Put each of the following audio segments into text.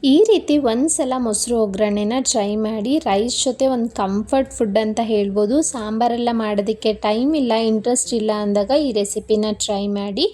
ಈ ರೀತಿ ಒಂದು ಸಲ ಮೊಸರು ಒಗ್ಗರಣೆನ ಟ್ರೈ ಮಾಡಿ. ರೈಸ್ ಜೊತೆ ಒಂದು ಕಂಫರ್ಟ್ ಫುಡ್ ಅಂತ ಹೇಳ್ಬೋದು. ಸಾಂಬಾರೆಲ್ಲ ಮಾಡೋದಕ್ಕೆ ಟೈಮ್ ಇಲ್ಲ, ಇಂಟ್ರೆಸ್ಟ್ ಇಲ್ಲ ಅಂದಾಗ ಈ ರೆಸಿಪಿನ ಟ್ರೈ ಮಾಡಿ.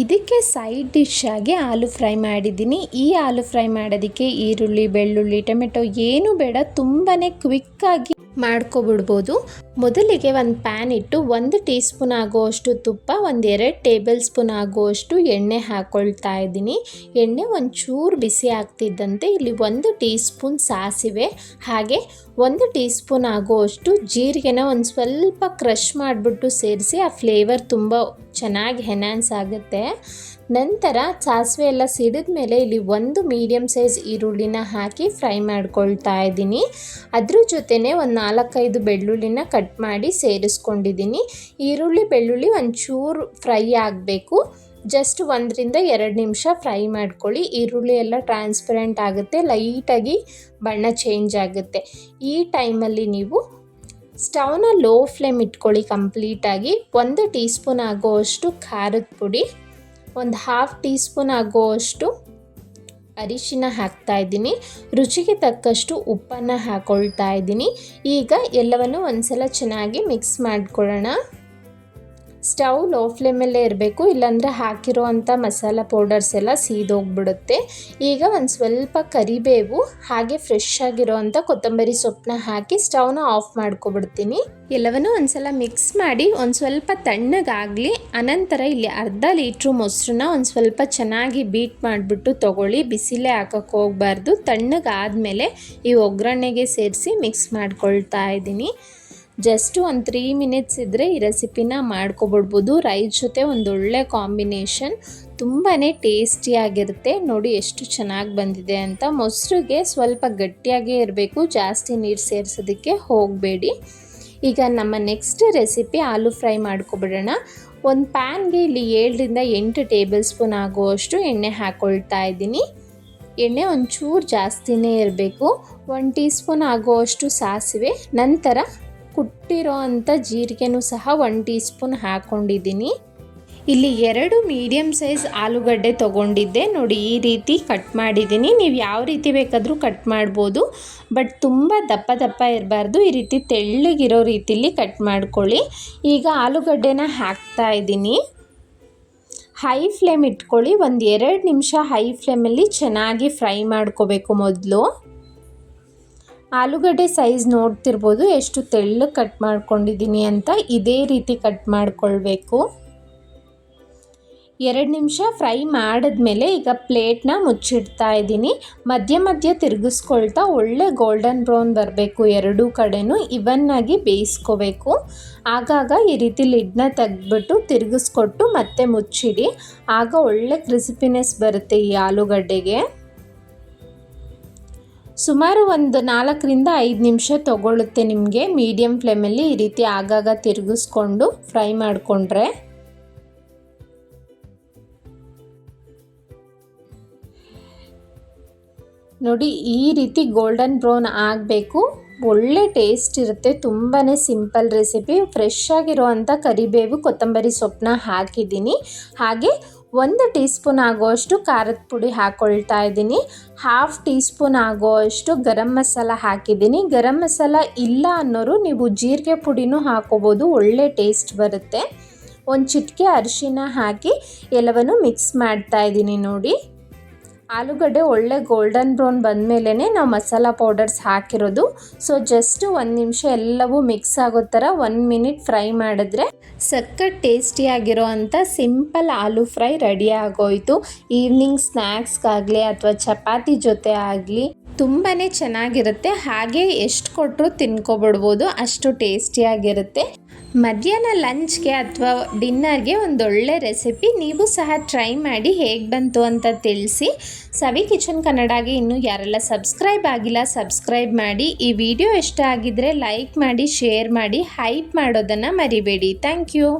ಇದಕ್ಕೆ ಸೈಡ್ ಡಿಶ್ ಆಗಿ ಆಲೂ ಫ್ರೈ ಮಾಡಿದ್ದೀನಿ. ಈ ಆಲೂ ಫ್ರೈ ಮಾಡೋದಕ್ಕೆ ಈರುಳ್ಳಿ, ಬೆಳ್ಳುಳ್ಳಿ, ಟೊಮೆಟೊ ಏನು ಬೇಡ, ತುಂಬಾ ಕ್ವಿಕ್ಕಾಗಿ ಮಾಡ್ಕೊಬಿಡ್ಬೋದು. ಮೊದಲಿಗೆ ಒಂದು ಪ್ಯಾನ್ ಇಟ್ಟು 1 ಟೀ ಸ್ಪೂನ್ ಆಗುವಷ್ಟು ತುಪ್ಪ, 2 ಟೇಬಲ್ ಸ್ಪೂನ್ ಆಗುವಷ್ಟು ಎಣ್ಣೆ ಹಾಕ್ಕೊಳ್ತಾ ಇದ್ದೀನಿ. ಎಣ್ಣೆ ಒಂಚೂರು ಬಿಸಿ ಆಗ್ತಿದ್ದಂತೆ ಇಲ್ಲಿ 1 ಟೀ ಸ್ಪೂನ್ ಸಾಸಿವೆ, ಹಾಗೆ 1 ಟೀ ಸ್ಪೂನ್ ಆಗುವಷ್ಟು ಜೀರಿಗೆನ ಒಂದು ಸ್ವಲ್ಪ ಕ್ರಷ್ ಮಾಡಿಬಿಟ್ಟು ಸೇರಿಸಿ, ಆ ಫ್ಲೇವರ್ ತುಂಬ ಚೆನ್ನಾಗಿ ಎನ್ಹಾನ್ಸ್ ಆಗುತ್ತೆ. ನಂತರ ಸಾಸಿವೆ ಎಲ್ಲ ಸಿಡಿದ ಮೇಲೆ ಇಲ್ಲಿ 1 ಮೀಡಿಯಮ್ ಸೈಜ್ ಈರುಳ್ಳಿನ ಹಾಕಿ ಫ್ರೈ ಮಾಡ್ಕೊಳ್ತಾ ಇದ್ದೀನಿ. ಅದ್ರ ಜೊತೆನೇ ಒಂದು 4-5 ಬೆಳ್ಳುಳ್ಳಿನ ಕಟ್ ಮಾಡಿ ಸೇರಿಸ್ಕೊಂಡಿದ್ದೀನಿ. ಈರುಳ್ಳಿ ಬೆಳ್ಳುಳ್ಳಿ ಒಂಚೂರು ಫ್ರೈ ಆಗಬೇಕು. ಜಸ್ಟ್ 1-2 ನಿಮಿಷ ಫ್ರೈ ಮಾಡ್ಕೊಳ್ಳಿ. ಈರುಳ್ಳಿ ಎಲ್ಲ ಟ್ರಾನ್ಸ್ಪರೆಂಟ್ ಆಗುತ್ತೆ, ಲೈಟಾಗಿ ಬಣ್ಣ ಚೇಂಜ್ ಆಗುತ್ತೆ. ಈ ಟೈಮಲ್ಲಿ ನೀವು ಸ್ಟವ್ನ ಲೋ ಫ್ಲೇಮ್ ಇಟ್ಕೊಳ್ಳಿ ಕಂಪ್ಲೀಟಾಗಿ. 1 ಟೀ ಸ್ಪೂನ್ ಆಗುವಷ್ಟು ಖಾರದ ಪುಡಿ, 1/2 ಟೀ ಸ್ಪೂನ್ ಆಗುವಷ್ಟು ಅರಿಶಿನ ಹಾಕ್ತಾ ಇದ್ದೀನಿ. ರುಚಿಗೆ ತಕ್ಕಷ್ಟು ಉಪ್ಪನ್ನು ಹಾಕ್ಕೊಳ್ತಾ ಇದ್ದೀನಿ. ಈಗ ಎಲ್ಲವನ್ನು ಒಂದ್ಸಲ ಚೆನ್ನಾಗಿ ಮಿಕ್ಸ್ ಮಾಡ್ಕೊಳ್ಳೋಣ. ಸ್ಟವ್ ಲೋ ಫ್ಲೇಮಲ್ಲೇ ಇರಬೇಕು, ಇಲ್ಲಾಂದರೆ ಹಾಕಿರೋ ಅಂಥ ಮಸಾಲ ಪೌಡರ್ಸ್ ಎಲ್ಲ ಸೀದೋಗ್ಬಿಡುತ್ತೆ. ಈಗ ಒಂದು ಸ್ವಲ್ಪ ಕರಿಬೇವು ಹಾಗೆ ಫ್ರೆಶ್ ಆಗಿರೋ ಅಂಥ ಕೊತ್ತಂಬರಿ ಸೊಪ್ಪನ್ನ ಹಾಕಿ ಸ್ಟವ್ನ ಆಫ್ ಮಾಡ್ಕೊಬಿಡ್ತೀನಿ. ಎಲ್ಲವನ್ನೂ ಒಂದ್ಸಲ ಮಿಕ್ಸ್ ಮಾಡಿ ಒಂದು ಸ್ವಲ್ಪ ತಣ್ಣಗಾಗಲಿ. ಅನಂತರ ಇಲ್ಲಿ 1/2 ಲೀಟ್ರ್ ಮೊಸರನ್ನ ಒಂದು ಸ್ವಲ್ಪ ಚೆನ್ನಾಗಿ ಬೀಟ್ ಮಾಡಿಬಿಟ್ಟು ತೊಗೊಳ್ಳಿ. ಬಿಸಿಲೇ ಹಾಕೋಕ್ಕೆ ಹೋಗಬಾರ್ದು. ತಣ್ಣಗಾದಮೇಲೆ ಈ ಒಗ್ಗರಣೆಗೆ ಸೇರಿಸಿ ಮಿಕ್ಸ್ ಮಾಡ್ಕೊಳ್ತಾ ಇದ್ದೀನಿ. ಜಸ್ಟ್ ಒಂದು 3 ಮಿನಿಟ್ಸ್ ಇದ್ದರೆ ಈ ರೆಸಿಪಿನ ಮಾಡ್ಕೊಬಿಡ್ಬೋದು. ರೈಸ್ ಜೊತೆ ಒಂದೊಳ್ಳೆ ಕಾಂಬಿನೇಷನ್, ತುಂಬಾ ಟೇಸ್ಟಿಯಾಗಿರುತ್ತೆ. ನೋಡಿ ಎಷ್ಟು ಚೆನ್ನಾಗಿ ಬಂದಿದೆ ಅಂತ. ಮೊಸರಿಗೆ ಸ್ವಲ್ಪ ಗಟ್ಟಿಯಾಗೇ ಇರಬೇಕು, ಜಾಸ್ತಿ ನೀರು ಸೇರಿಸೋದಕ್ಕೆ ಹೋಗಬೇಡಿ. ಈಗ ನಮ್ಮ ನೆಕ್ಸ್ಟ್ ರೆಸಿಪಿ ಆಲೂ ಫ್ರೈ ಮಾಡ್ಕೊಬಿಡೋಣ. ಒಂದು ಪ್ಯಾನ್ಗೆ ಇಲ್ಲಿ 7-8 ಟೇಬಲ್ ಸ್ಪೂನ್ ಆಗುವಷ್ಟು ಎಣ್ಣೆ ಹಾಕ್ಕೊಳ್ತಾ ಇದ್ದೀನಿ. ಎಣ್ಣೆ ಒಂಚೂರು ಜಾಸ್ತಿನೇ ಇರಬೇಕು. 1 ಟೀ ಸ್ಪೂನ್ ಆಗುವಷ್ಟು ಸಾಸಿವೆ, ನಂತರ ಕುಟ್ಟಿರೋ ಅಂಥ ಜೀರಿಗೆನೂ ಸಹ 1 ಟೀ ಸ್ಪೂನ್ ಹಾಕ್ಕೊಂಡಿದ್ದೀನಿ. ಇಲ್ಲಿ 2 ಮೀಡಿಯಮ್ ಸೈಜ್ ಆಲೂಗಡ್ಡೆ ತೊಗೊಂಡಿದ್ದೆ. ನೋಡಿ ಈ ರೀತಿ ಕಟ್ ಮಾಡಿದ್ದೀನಿ. ನೀವು ಯಾವ ರೀತಿ ಬೇಕಾದರೂ ಕಟ್ ಮಾಡ್ಬೋದು, ಬಟ್ ತುಂಬ ದಪ್ಪ ಇರಬಾರ್ದು. ಈ ರೀತಿ ತೆಳ್ಳಗಿರೋ ರೀತಿಲಿ ಕಟ್ ಮಾಡ್ಕೊಳ್ಳಿ. ಈಗ ಆಲೂಗಡ್ಡೆನ ಹಾಕ್ತಾ ಇದ್ದೀನಿ. ಹೈ ಫ್ಲೇಮ್ ಇಟ್ಕೊಳ್ಳಿ. 1-2 ನಿಮಿಷ ಹೈ ಫ್ಲೇಮಲ್ಲಿ ಚೆನ್ನಾಗಿ ಫ್ರೈ ಮಾಡ್ಕೋಬೇಕು. ಮೊದಲು ಆಲೂಗಡ್ಡೆ ಸೈಜ್ ನೋಡ್ತಿರ್ಬೋದು ಎಷ್ಟು ತೆಳ್ಳಗೆ ಕಟ್ ಮಾಡ್ಕೊಂಡಿದ್ದೀನಿ ಅಂತ. ಇದೇ ರೀತಿ ಕಟ್ ಮಾಡ್ಕೊಳ್ಬೇಕು. 2 ನಿಮಿಷ ಫ್ರೈ ಮಾಡಿದ್ಮೇಲೆ ಈಗ ಪ್ಲೇಟ್ನ ಮುಚ್ಚಿಡ್ತಾ ಇದ್ದೀನಿ. ಮಧ್ಯ ತಿರುಗಿಸ್ಕೊಳ್ತಾ ಒಳ್ಳೆ ಗೋಲ್ಡನ್ ಬ್ರೌನ್ ಬರಬೇಕು. ಎರಡೂ ಕಡೆನೂ ಇವನ್ನಾಗಿ ಬೇಯಿಸ್ಕೋಬೇಕು. ಆಗಾಗ ಈ ರೀತಿ ಲಿಡ್ನ ತೆಗೆದ್ಬಿಟ್ಟು ತಿರುಗಿಸ್ಕೊಟ್ಟು ಮತ್ತೆ ಮುಚ್ಚಿಡಿ. ಆಗ ಒಳ್ಳೆ ಕ್ರಿಸ್ಪಿನೆಸ್ ಬರುತ್ತೆ ಈ ಆಲೂಗಡ್ಡೆಗೆ. ಸುಮಾರು ಒಂದು 4-5 ನಿಮಿಷ ತಗೊಳ್ಳುತ್ತೆ ನಿಮಗೆ. ಮೀಡಿಯಮ್ ಫ್ಲೇಮಲ್ಲಿ ಈ ರೀತಿ ಆಗಾಗ ತಿರುಗಿಸ್ಕೊಂಡು ಫ್ರೈ ಮಾಡಿಕೊಂಡ್ರೆ. ನೋಡಿ ಈ ರೀತಿ ಗೋಲ್ಡನ್ ಬ್ರೌನ್ ಆಗಬೇಕು. ಒಳ್ಳೆ ಟೇಸ್ಟ್ ಇರುತ್ತೆ. ತುಂಬಾ ಸಿಂಪಲ್ ರೆಸಿಪಿ. ಫ್ರೆಶ್ ಆಗಿರುವಂಥ ಕರಿಬೇವು, ಕೊತ್ತಂಬರಿ ಸೊಪ್ಪನ್ನ ಹಾಕಿದ್ದೀನಿ. ಹಾಗೆ 1 ಟೀ ಸ್ಪೂನ್ ಆಗುವಷ್ಟು ಖಾರದ ಪುಡಿ ಹಾಕ್ಕೊಳ್ತಾ ಇದ್ದೀನಿ. 1/2 ಟೀ ಸ್ಪೂನ್ ಆಗುವಷ್ಟು ಗರಂ ಮಸಾಲ ಹಾಕಿದ್ದೀನಿ. ಗರಂ ಮಸಾಲ ಇಲ್ಲ ಅನ್ನೋರು ನೀವು ಜೀರಿಗೆ ಪುಡಿನೂ ಹಾಕೋಬೋದು, ಒಳ್ಳೆ ಟೇಸ್ಟ್ ಬರುತ್ತೆ. 1 ಚಿಟಿಕೆ ಅರಿಶಿನ ಹಾಕಿ ಎಲ್ಲವನ್ನು ಮಿಕ್ಸ್ ಮಾಡ್ತಾ ಇದ್ದೀನಿ. ನೋಡಿ ಆಲೂಗಡ್ಡೆ ಒಳ್ಳೆ ಗೋಲ್ಡನ್ ಬ್ರೌನ್ ಬಂದಮೇಲೆ ನಾವು ಮಸಾಲ ಪೌಡರ್ಸ್ ಹಾಕಿರೋದು. ಸೊ ಜಸ್ಟ್ 1 ನಿಮಿಷ ಎಲ್ಲವೂ ಮಿಕ್ಸ್ ಆಗೋ ಥರ 1 ಮಿನಿಟ್ ಫ್ರೈ ಮಾಡಿದ್ರೆ ಸಖತ್ ಟೇಸ್ಟಿಯಾಗಿರೋ ಅಂಥ ಸಿಂಪಲ್ ಆಲೂ ಫ್ರೈ ರೆಡಿ ಆಗೋಯಿತು. ಈವ್ನಿಂಗ್ ಸ್ನ್ಯಾಕ್ಸ್ಗಾಗಲಿ ಅಥವಾ ಚಪಾತಿ ಜೊತೆ ಆಗಲಿ ತುಂಬಾ ಚೆನ್ನಾಗಿರುತ್ತೆ. ಹಾಗೆ ಎಷ್ಟು ಕೊಟ್ಟರು ತಿನ್ಕೊಬಿಡ್ಬೋದು, ಅಷ್ಟು ಟೇಸ್ಟಿಯಾಗಿರುತ್ತೆ. ಮಧ್ಯಾಹ್ನ ಲಂಚ್ಗೆ ಅಥವಾ ಡಿನ್ನರ್ಗೆ ಒಂದೊಳ್ಳೆ ರೆಸಿಪಿ. ನೀವು ಸಹ ಟ್ರೈ ಮಾಡಿ ಹೇಗೆ ಬಂತು ಅಂತ ತಿಳಿಸಿ. ಸವಿ ಕಿಚನ್ ಕನ್ನಡಗೆ ಇನ್ನೂ ಯಾರೆಲ್ಲ ಸಬ್ಸ್ಕ್ರೈಬ್ ಆಗಿಲ್ಲ ಸಬ್ಸ್ಕ್ರೈಬ್ ಮಾಡಿ. ಈ ವಿಡಿಯೋ ಇಷ್ಟ ಆಗಿದ್ದರೆ ಲೈಕ್ ಮಾಡಿ, ಶೇರ್ ಮಾಡಿ, ಹೈಪ್ ಮಾಡೋದನ್ನು ಮರಿಬೇಡಿ. Thank you.